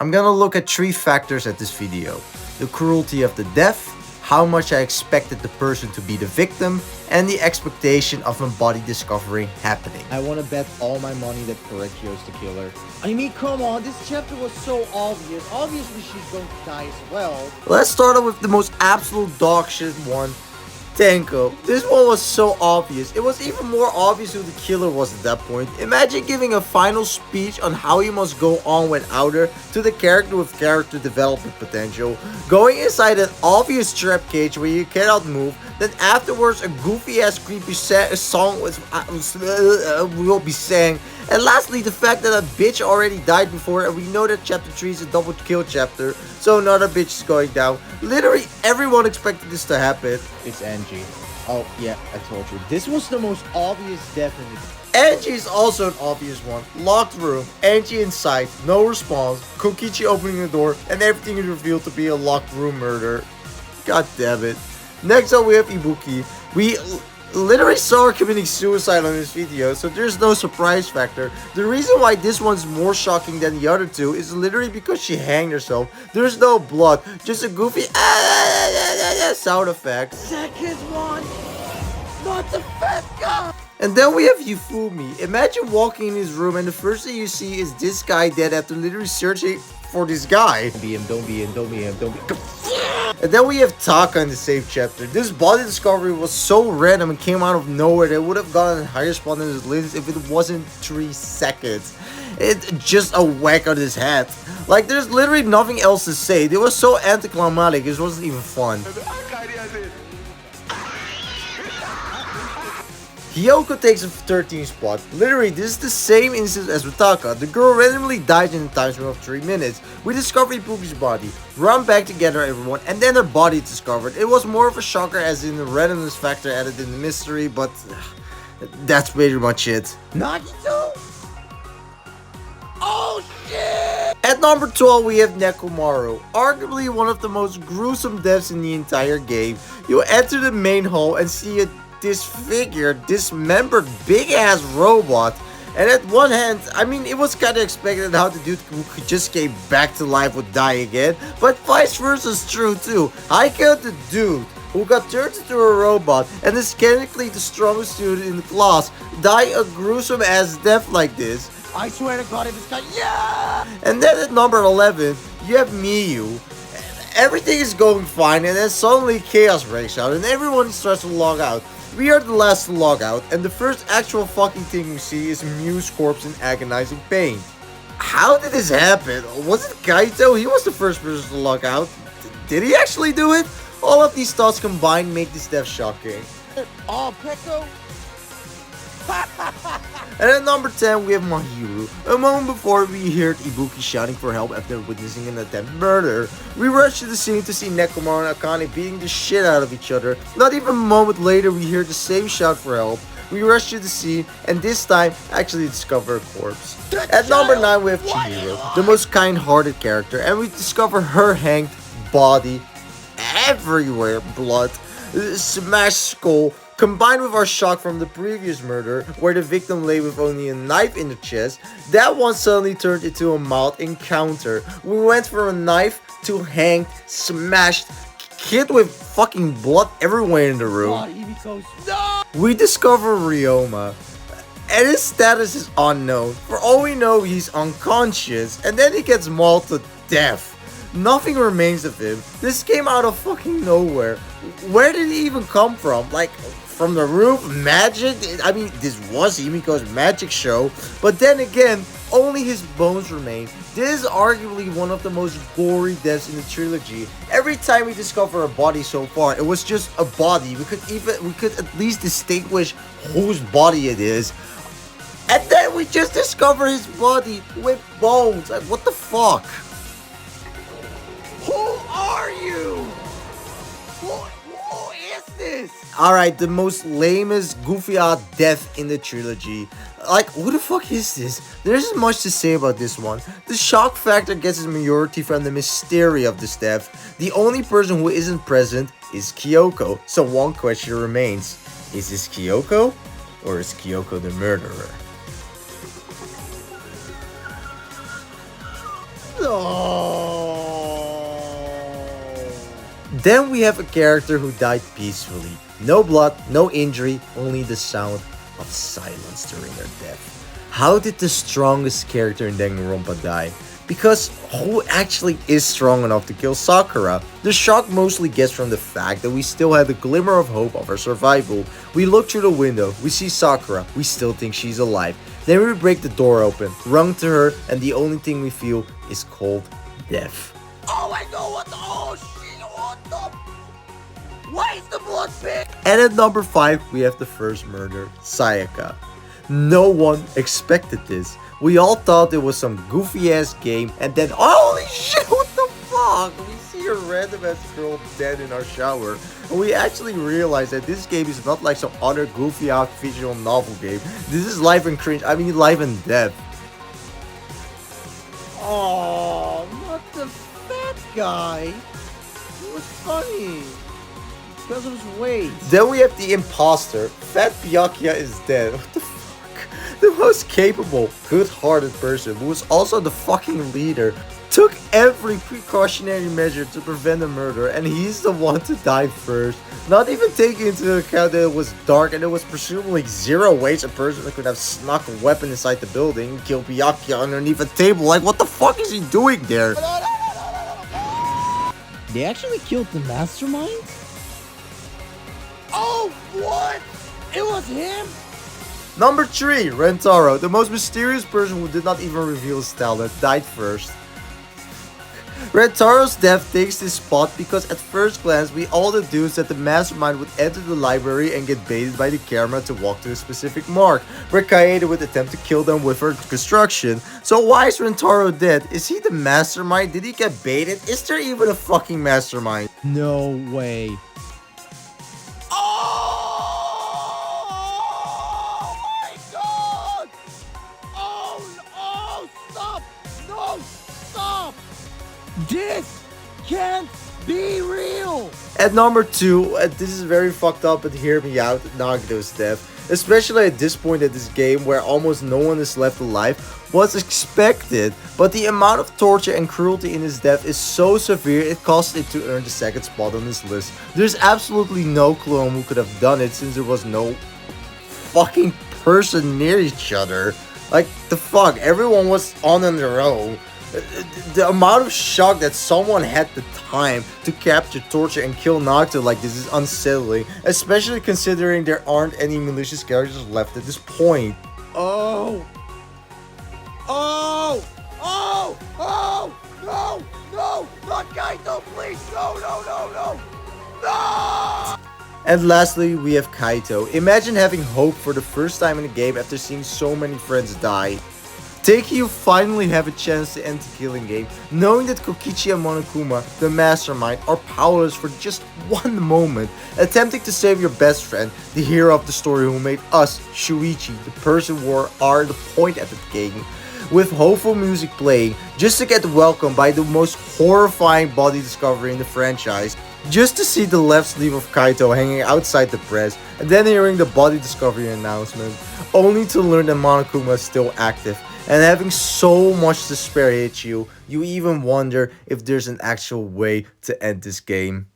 I'm gonna look at 3 factors at this video: the cruelty of the death, how much I expected the person to be the victim, and the expectation of a body discovery happening. I want to bet all my money that Correcchio's the killer. I mean, come on, this chapter was so obvious. Obviously, she's going to die as well. Let's start off with the most absolute dog shit one. Tenko. This one was so obvious. It was even more obvious who the killer was at that point. Imagine giving a final speech on how you must go on without her to the character with character development potential, going inside an obvious trap cage where you cannot move, then afterwards a goofy ass creepy song will be sang, and lastly the fact that a bitch already died before, and we know that chapter 3 is a double kill chapter, so another bitch is going down. Literally everyone expected this to happen. It's Angie. Oh, yeah, I told you. This was the most obvious death in the... Angie is also an obvious one. Locked room, Angie inside, no response, Kokichi opening the door, and everything is revealed to be a locked room murder. God damn it. Next up we have Ibuki. We literally saw her committing suicide on this video, so there's no surprise factor. The reason why this one's more shocking than the other two is literally because she hanged herself. There's no blood, just a goofy sound effect. Second one! Not the fat guy! And then we have Yufumi. Imagine walking in his room and the first thing you see is this guy dead after literally searching for this guy. Don't be him, don't be him, don't be him, don't be... And then we have Taka in the same chapter. This body discovery was so random and came out of nowhere that it would have gotten a higher spot in his list if it wasn't 3 seconds. It's just a whack on his head. Like, there's literally nothing else to say. It was so anticlimactic, it wasn't even fun. Hyoko takes a 13th spot. Literally, this is the same instance as with Taka. The girl randomly died in a time frame of 3 minutes. We discover Ibuki's body, run back to gather everyone, and then her body is discovered. It was more of a shocker as in the randomness factor added in the mystery, but that's pretty much it. Nagito? Oh shit! At number 12 we have Nekomaru, arguably one of the most gruesome deaths in the entire game. You enter the main hall and see a disfigured, dismembered, big-ass robot. And at one hand, I mean, it was kind of expected how the dude who just came back to life would die again, but vice versa is true too. I killed the dude who got turned into a robot and is technically the strongest student in the class die a gruesome ass death like this. I swear to God, if it's got... Yeah! And then at number 11, you have Miyu. Everything is going fine and then suddenly chaos breaks out and everyone starts to log out. We are the last to log out, and the first actual fucking thing we see is Mew's corpse in agonizing pain. How did this happen? Was it Kaito? He was the first person to log out. Did he actually do it? All of these thoughts combined make this death shocking. Oh, Peko? And at number 10, we have Mahiru. A moment before, we heard Ibuki shouting for help after witnessing an attempted murder. We rush to the scene to see Nekomaru and Akane beating the shit out of each other. Not even a moment later, we hear the same shout for help. We rush to the scene, and this time, actually discover a corpse. At number 9, we have Chihiro, the most kind-hearted character, and we discover her hanged body everywhere. Blood, smashed skull, combined with our shock from the previous murder, where the victim lay with only a knife in the chest, that one suddenly turned into a mild encounter. We went from a knife to hanged, smashed, kid with fucking blood everywhere in the room. No! We discover Ryoma, and his status is unknown. For all we know, he's unconscious, and then he gets mauled to death. Nothing remains of him. This came out of fucking nowhere. Where did he even come from? Like, from the roof? Magic? I mean, this was Himiko's magic show. But then again, only his bones remain. This is arguably one of the most gory deaths in the trilogy. Every time we discover a body so far, it was just a body. We could at least distinguish whose body it is. And then we just discover his body with bones. Like, what the fuck? Who are you? Who is this? Alright, the most lamest, goofy-odd death in the trilogy. Like, who the fuck is this? There isn't much to say about this one. The shock factor gets its majority from the mystery of this death. The only person who isn't present is Kyoko. So one question remains. Is this Kyoko? Or is Kyoko the murderer? No. Then we have a character who died peacefully. No blood, no injury, only the sound of silence during her death. How did the strongest character in Danganronpa die? Because who actually is strong enough to kill Sakura? The shock mostly gets from the fact that we still had a glimmer of hope of her survival. We look through the window, we see Sakura, we still think she's alive. Then we break the door open, run to her, and the only thing we feel is cold death. Oh my god, what the? Oh shit, what the? Why is the blood pink? And at number 5, we have the first murder, Sayaka. No one expected this. We all thought it was some goofy ass game, and then holy shit, what the fuck? We see a random ass girl dead in our shower, and we actually realized that this game is not like some other goofy out visual novel game. This is life and cringe, I mean life and death. Oh, not the fat guy. It was funny. Because of his weight. Then we have the imposter. Fat Byakuya is dead. What the fuck? The most capable, good-hearted person who was also the fucking leader took every precautionary measure to prevent a murder, and he's the one to die first. Not even taking into account that it was dark and there was presumably zero ways a person could have snuck a weapon inside the building and killed Byakuya underneath a table. Like, what the fuck is he doing there? They actually killed the mastermind? Oh, what? It was him? Number 3, Rentaro, the most mysterious person who did not even reveal his talent, died first. Rentaro's death takes this spot because at first glance we all deduced that the mastermind would enter the library and get baited by the camera to walk to a specific mark, where Kaede would attempt to kill them with her construction. So why is Rentaro dead? Is he the mastermind? Did he get baited? Is there even a fucking mastermind? No way. This can't be real! At number 2, this is very fucked up, but hear me out, Nagito's death. Especially at this point of this game where almost no one is left alive was expected, but the amount of torture and cruelty in his death is so severe it cost it to earn the second spot on this list. There's absolutely no clue on who could have done it since there was no fucking person near each other. Like, the fuck, everyone was on their own. The amount of shock that someone had the time to capture, torture, and kill Nagito like this is unsettling, especially considering there aren't any malicious characters left at this point. Oh! Oh! Oh! Oh! No! No! Not Kaito, please! No! No! No! No! No! And lastly, we have Kaito. Imagine having hope for the first time in the game after seeing so many friends die. Taking you finally have a chance to end the killing game, knowing that Kokichi and Monokuma, the mastermind, are powerless for just one moment, attempting to save your best friend, the hero of the story who made us, Shuichi, the person who are the point at the game, with hopeful music playing, just to get welcomed by the most horrifying body discovery in the franchise, just to see the left sleeve of Kaito hanging outside the press, and then hearing the body discovery announcement, only to learn that Monokuma is still active. And having so much despair hit you, you even wonder if there's an actual way to end this game.